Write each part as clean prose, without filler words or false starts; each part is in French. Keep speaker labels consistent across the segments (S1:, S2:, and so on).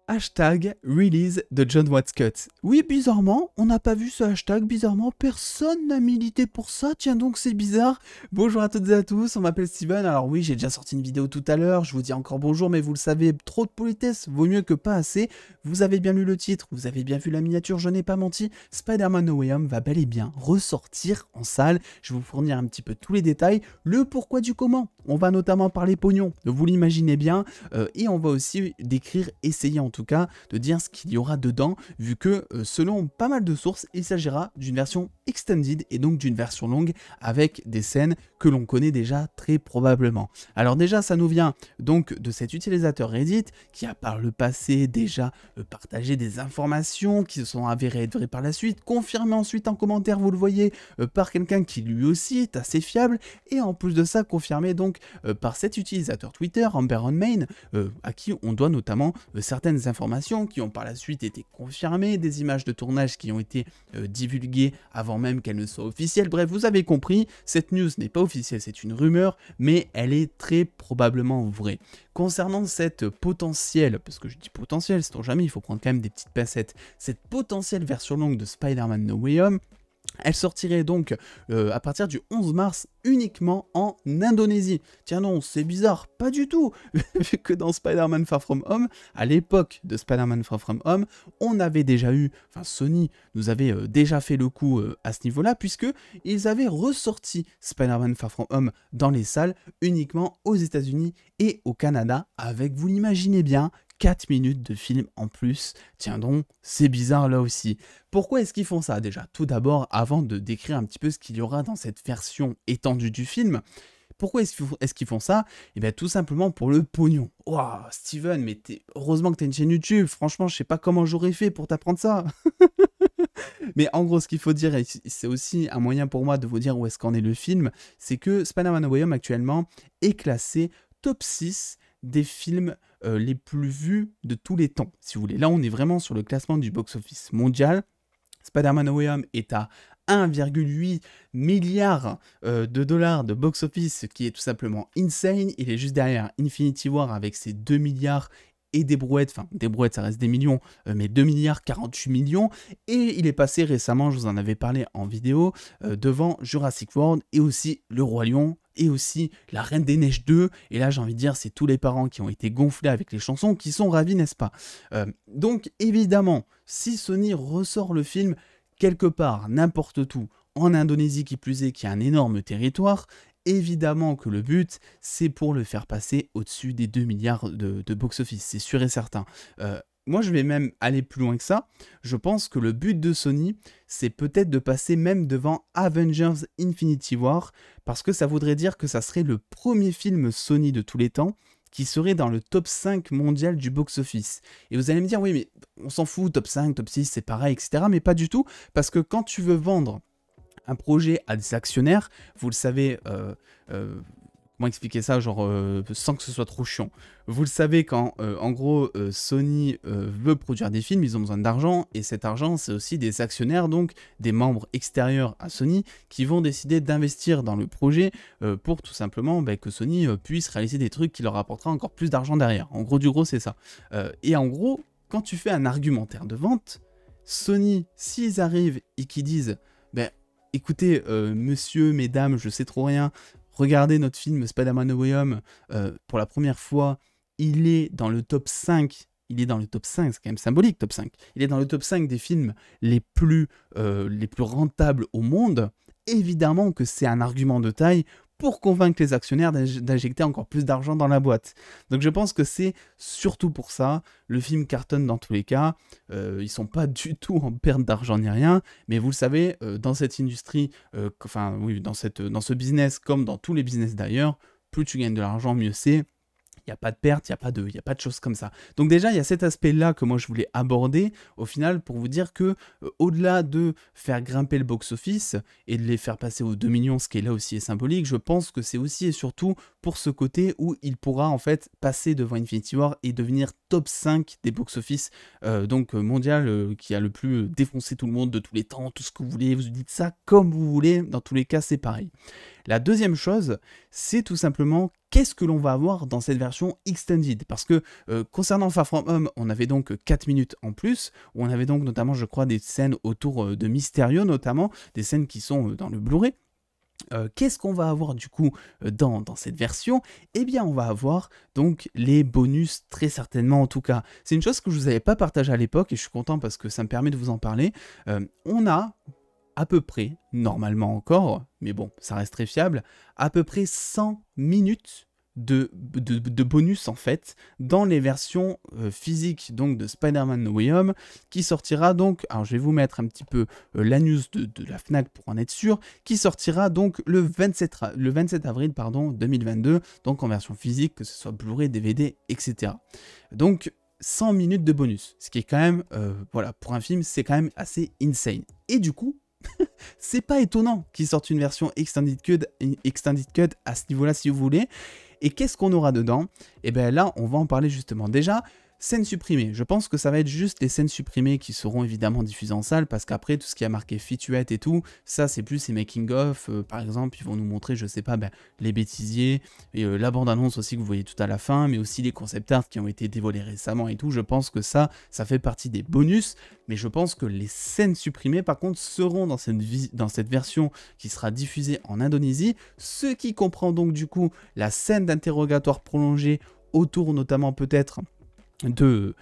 S1: Hashtag release de John Watts Cut. Oui, bizarrement, on n'a pas vu ce hashtag, bizarrement, personne n'a milité pour ça, tiens donc c'est bizarre. Bonjour à toutes et à tous, on m'appelle Steven, alors oui, j'ai déjà sorti une vidéo tout à l'heure, je vous dis encore bonjour, mais vous le savez, trop de politesse, vaut mieux que pas assez. Vous avez bien lu le titre, vous avez bien vu la miniature, je n'ai pas menti, Spider-Man No Way Home va bel et bien ressortir en salle, je vais vous fournir un petit peu tous les détails, le pourquoi du comment, on va notamment parler pognon, vous l'imaginez bien, et on va aussi décrire, essayer en tout cas de dire ce qu'il y aura dedans, vu que selon pas mal de sources, il s'agira d'une version extended et donc d'une version longue avec des scènes que l'on connaît déjà très probablement. Alors déjà ça nous vient donc de cet utilisateur Reddit qui a par le passé déjà partagé des informations qui se sont avérées être vraies par la suite, confirmées ensuite en commentaire, vous le voyez, par quelqu'un qui lui aussi est assez fiable, et en plus de ça confirmé donc par cet utilisateur Twitter, Amber on Main, à qui on doit notamment certaines informations qui ont par la suite été confirmées, des images de tournage qui ont été divulguées avant même qu'elles ne soient officielles. Bref, vous avez compris, cette news n'est pas officielle, c'est une rumeur, mais elle est très probablement vraie. Concernant cette potentielle, parce que je dis potentielle, c'est jamais, il faut prendre quand même des petites pincettes, cette potentielle version longue de Spider-Man No Way Home, elle sortirait donc à partir du 11 mars uniquement en Indonésie. Tiens non, c'est bizarre, pas du tout, vu que dans Spider-Man Far From Home, à l'époque de Spider-Man Far From Home, on avait déjà eu, enfin Sony nous avait déjà fait le coup à ce niveau-là, puisque ils avaient ressorti Spider-Man Far From Home dans les salles uniquement aux États-Unis et au Canada, avec, vous l'imaginez bien, 4 minutes de film en plus. Tiens donc, c'est bizarre là aussi. Pourquoi est-ce qu'ils font ça déjà? Tout d'abord, avant de décrire un petit peu ce qu'il y aura dans cette version étendue du film, pourquoi est-ce qu'ils font ça? Eh bien tout simplement pour le pognon. Waouh, Steven, mais heureusement que t'as une chaîne YouTube, franchement je sais pas comment j'aurais fait pour t'apprendre ça. Mais en gros ce qu'il faut dire, et c'est aussi un moyen pour moi de vous dire où est-ce qu'en est le film, c'est que Spider-Man No Way Home actuellement est classé top 6 des films les plus vus de tous les temps, si vous voulez. Là on est vraiment sur le classement du box-office mondial. Spider-Man No Way Home est à 1,8 milliard de dollars de box-office, ce qui est tout simplement insane. Il est juste derrière Infinity War avec ses 2 milliards et des brouettes, enfin des brouettes ça reste des millions, mais 2 milliards 48 millions, et il est passé récemment, je vous en avais parlé en vidéo, devant Jurassic World et aussi Le Roi Lion, et aussi La Reine des Neiges 2, et là j'ai envie de dire c'est tous les parents qui ont été gonflés avec les chansons qui sont ravis, n'est-ce pas? Donc évidemment, si Sony ressort le film quelque part, n'importe où, en Indonésie qui plus est, qui a un énorme territoire, évidemment que le but, c'est pour le faire passer au-dessus des 2 milliards de box-office, c'est sûr et certain. Moi, je vais même aller plus loin que ça. Je pense que le but de Sony, c'est peut-être de passer même devant Avengers Infinity War, parce que ça voudrait dire que ça serait le premier film Sony de tous les temps qui serait dans le top 5 mondial du box-office. Et vous allez me dire, oui, mais on s'en fout, top 5, top 6, c'est pareil, etc. Mais pas du tout, parce que quand tu veux vendre un projet à des actionnaires, vous le savez, comment expliquer ça, genre sans que ce soit trop chiant. Vous le savez, quand en gros Sony veut produire des films, ils ont besoin d'argent, et cet argent c'est aussi des actionnaires, donc des membres extérieurs à Sony, qui vont décider d'investir dans le projet pour tout simplement que Sony puisse réaliser des trucs qui leur apportera encore plus d'argent derrière. En gros du gros c'est ça. Et en gros, quand tu fais un argumentaire de vente, Sony, s'ils arrivent et qu'ils disent écoutez, monsieur, mesdames, je sais trop rien, regardez notre film Spider-Man No Way Home, pour la première fois, il est dans le top 5, c'est quand même symbolique, top 5, il est dans le top 5 des films les plus rentables au monde. Évidemment que c'est un argument de taille pour convaincre les actionnaires d'injecter encore plus d'argent dans la boîte. Donc je pense que c'est surtout pour ça, le film cartonne dans tous les cas, ils sont pas du tout en perte d'argent ni rien, mais vous le savez, dans cette industrie, dans ce business comme dans tous les business d'ailleurs, plus tu gagnes de l'argent, mieux c'est. Il n'y a pas de perte, il n'y a pas de choses comme ça. Donc déjà, il y a cet aspect-là que moi je voulais aborder, au final, pour vous dire que, au-delà de faire grimper le box-office et de les faire passer aux 2 millions, ce qui est là aussi est symbolique, je pense que c'est aussi et surtout pour ce côté où il pourra en fait passer devant Infinity War et devenir top 5 des box-office mondial qui a le plus défoncé tout le monde de tous les temps, tout ce que vous voulez, vous dites ça comme vous voulez, dans tous les cas c'est pareil. La deuxième chose, c'est tout simplement qu'est-ce que l'on va avoir dans cette version extended, parce que concernant Far From Home, on avait donc 4 minutes en plus, où on avait donc notamment je crois des scènes autour de Mysterio notamment, des scènes qui sont dans le Blu-ray. Qu'est-ce qu'on va avoir du coup dans cette version? Eh bien on va avoir donc les bonus très certainement en tout cas. C'est une chose que je vous avais pas partagée à l'époque et je suis content parce que ça me permet de vous en parler. On a à peu près, normalement encore, mais bon ça reste très fiable, à peu près 100 minutes de bonus en fait dans les versions physiques donc de Spider-Man No Way Home qui sortira donc, alors je vais vous mettre un petit peu la news de la Fnac pour en être sûr, qui sortira donc le 27 avril 2022, donc en version physique, que ce soit Blu-ray, DVD, etc. Donc 100 minutes de bonus, ce qui est quand même, voilà, pour un film c'est quand même assez insane. Et du coup, c'est pas étonnant qu'ils sortent une version Extended Cut à ce niveau-là si vous voulez. Et qu'est-ce qu'on aura dedans? Et bien là, on va en parler justement. Déjà, scènes supprimées. Je pense que ça va être juste les scènes supprimées qui seront évidemment diffusées en salle, parce qu'après, tout ce qui a marqué featurette et tout, ça c'est plus les making-of. Par exemple, ils vont nous montrer, je sais pas, les bêtisiers, et la bande-annonce aussi que vous voyez tout à la fin, mais aussi les concept art qui ont été dévoilés récemment et tout. Je pense que ça fait partie des bonus, mais je pense que les scènes supprimées, par contre, seront dans cette version qui sera diffusée en Indonésie, ce qui comprend donc du coup la scène d'interrogatoire prolongée autour notamment peut-être de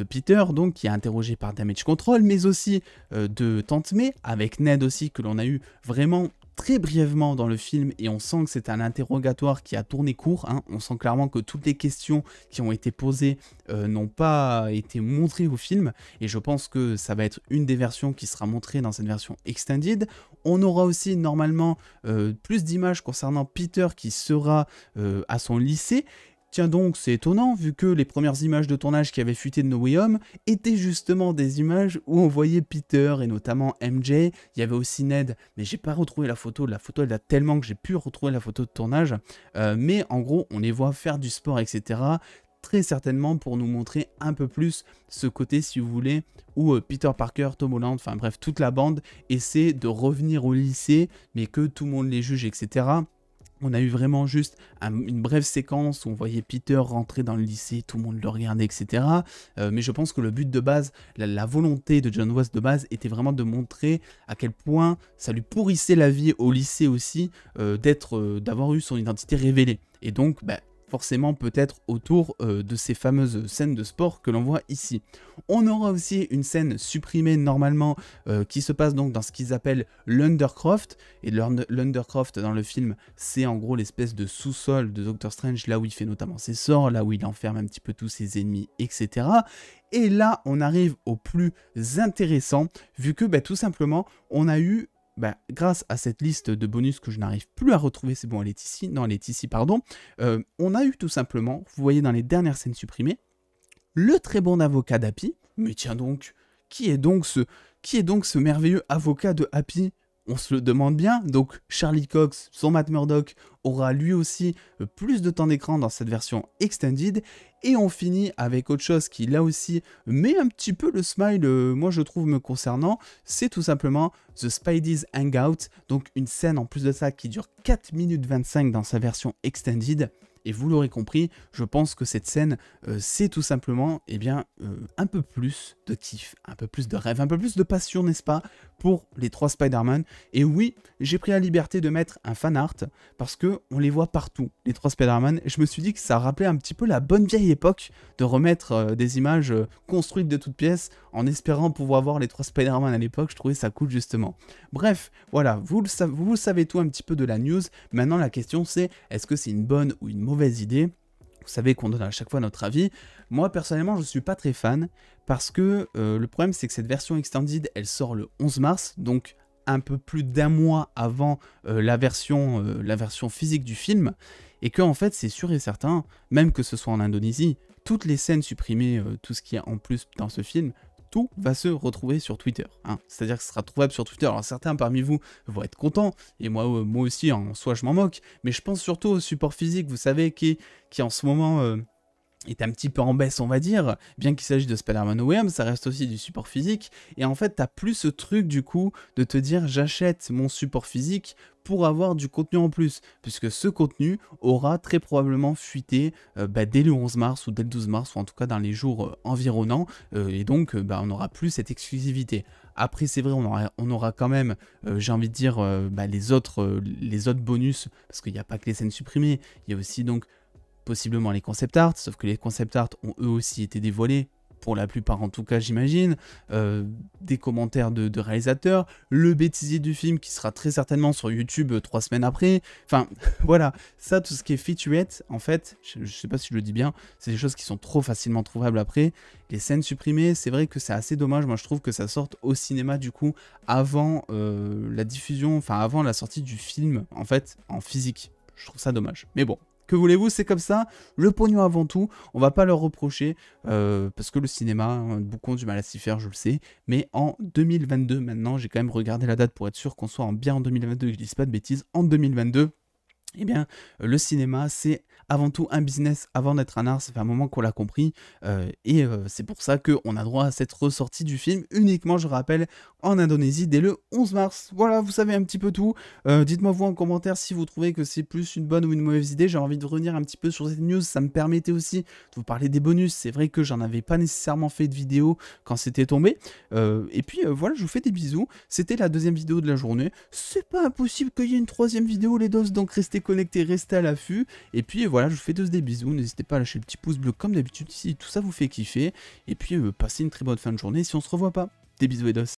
S1: Peter, donc qui est interrogé par Damage Control, mais aussi de Tante May, avec Ned aussi, que l'on a eu vraiment très brièvement dans le film, et on sent que c'est un interrogatoire qui a tourné court, hein. On sent clairement que toutes les questions qui ont été posées n'ont pas été montrées au film, et je pense que ça va être une des versions qui sera montrée dans cette version extended. On aura aussi normalement plus d'images concernant Peter qui sera à son lycée. Tiens donc, c'est étonnant, vu que les premières images de tournage qui avaient fuité de No Way Home étaient justement des images où on voyait Peter et notamment MJ. Il y avait aussi Ned, mais j'ai pas retrouvé la photo. La photo, elle date tellement que j'ai pu retrouver la photo de tournage. Mais en gros, on les voit faire du sport, etc. Très certainement pour nous montrer un peu plus ce côté, si vous voulez, où Peter Parker, Tom Holland, enfin bref, toute la bande essaie de revenir au lycée, mais que tout le monde les juge, etc. On a eu vraiment juste une brève séquence où on voyait Peter rentrer dans le lycée, tout le monde le regardait, etc. Mais je pense que le but de base, la volonté de John Watts de base était vraiment de montrer à quel point ça lui pourrissait la vie au lycée aussi, d'avoir eu son identité révélée. Et donc, forcément peut-être autour de ces fameuses scènes de sport que l'on voit ici. On aura aussi une scène supprimée normalement qui se passe donc dans ce qu'ils appellent l'Undercroft. Et l'Undercroft dans le film, c'est en gros l'espèce de sous-sol de Doctor Strange, là où il fait notamment ses sorts, là où il enferme un petit peu tous ses ennemis, etc. Et là, on arrive au plus intéressant, vu que tout simplement, on a eu grâce à cette liste de bonus que je n'arrive plus à retrouver, c'est bon, elle est ici, non, elle est ici, pardon, on a eu tout simplement, vous voyez dans les dernières scènes supprimées, le très bon avocat d'Happy, mais tiens donc, qui est donc ce merveilleux avocat de Happy? On se le demande bien. Donc Charlie Cox, son Matt Murdock, aura lui aussi plus de temps d'écran dans cette version extended. Et on finit avec autre chose qui là aussi met un petit peu le smile, moi je trouve me concernant, c'est tout simplement The Spidey's Hangout, donc une scène en plus de ça qui dure 4 minutes 25 dans sa version extended. Et vous l'aurez compris, je pense que cette scène, c'est tout simplement un peu plus de kiff, un peu plus de rêve, un peu plus de passion, n'est-ce pas, pour les 3 Spider-Man. Et oui, j'ai pris la liberté de mettre un fan art, parce qu'on les voit partout, les 3 Spider-Man. Et je me suis dit que ça rappelait un petit peu la bonne vieille époque de remettre des images construites de toutes pièces, en espérant pouvoir voir les 3 Spider-Man à l'époque. Je trouvais ça cool justement. Bref, voilà, vous savez tout un petit peu de la news. Maintenant la question c'est, est-ce que c'est une bonne ou une mauvaise idée? Vous savez qu'on donne à chaque fois notre avis. Moi personnellement je ne suis pas très fan, parce que le problème c'est que cette version extended elle sort le 11 mars, donc un peu plus d'un mois avant la version physique du film, et que en fait c'est sûr et certain, même que ce soit en Indonésie, toutes les scènes supprimées, tout ce qui est en plus dans ce film, tout va se retrouver sur Twitter, hein. C'est-à-dire que ce sera trouvable sur Twitter. Alors certains parmi vous vont être contents, et moi aussi, en soi je m'en moque, mais je pense surtout au support physique, vous savez, qui en ce moment est un petit peu en baisse, on va dire, bien qu'il s'agisse de Spider-Man No Way Home, ça reste aussi du support physique, et en fait, t'as plus ce truc, du coup, de te dire, j'achète mon support physique pour avoir du contenu en plus, puisque ce contenu aura très probablement fuité dès le 11 mars, ou dès le 12 mars, ou en tout cas dans les jours environnants, et donc, on n'aura plus cette exclusivité. Après, c'est vrai, on aura quand même, j'ai envie de dire, les autres bonus, parce qu'il n'y a pas que les scènes supprimées, il y a aussi, donc, possiblement les concept art, sauf que les concept art ont eux aussi été dévoilés, pour la plupart en tout cas j'imagine, des commentaires de réalisateurs, le bêtisier du film qui sera très certainement sur YouTube 3 semaines après, enfin voilà, ça tout ce qui est featurette, en fait, je sais pas si je le dis bien, c'est des choses qui sont trop facilement trouvables après. Les scènes supprimées, c'est vrai que c'est assez dommage, moi je trouve que ça sorte au cinéma du coup avant la diffusion, enfin avant la sortie du film en fait en physique, je trouve ça dommage, mais bon. Que voulez-vous, c'est comme ça, le pognon avant tout, on va pas leur reprocher, parce que le cinéma, hein, beaucoup ont du mal à s'y faire, je le sais, mais en 2022 maintenant, j'ai quand même regardé la date pour être sûr qu'on soit bien en 2022, et que je dise pas de bêtises, en 2022, eh bien, le cinéma, c'est avant tout un business avant d'être un art, ça fait un moment qu'on l'a compris, et c'est pour ça qu'on a droit à cette ressortie du film, uniquement, je rappelle, en Indonésie, dès le 11 mars. Voilà, vous savez un petit peu tout. Dites-moi vous en commentaire si vous trouvez que c'est plus une bonne ou une mauvaise idée. J'ai envie de revenir un petit peu sur cette news, ça me permettait aussi de vous parler des bonus. C'est vrai que j'en avais pas nécessairement fait de vidéo quand c'était tombé. Et puis voilà, je vous fais des bisous. C'était la deuxième vidéo de la journée. C'est pas impossible qu'il y ait une troisième vidéo, les dos, donc restez connectés, restez à l'affût. Et puis voilà, je vous fais tous des bisous. N'hésitez pas à lâcher le petit pouce bleu comme d'habitude si tout ça vous fait kiffer. Et puis passez une très bonne fin de journée si on se revoit pas. Des bisous et dos.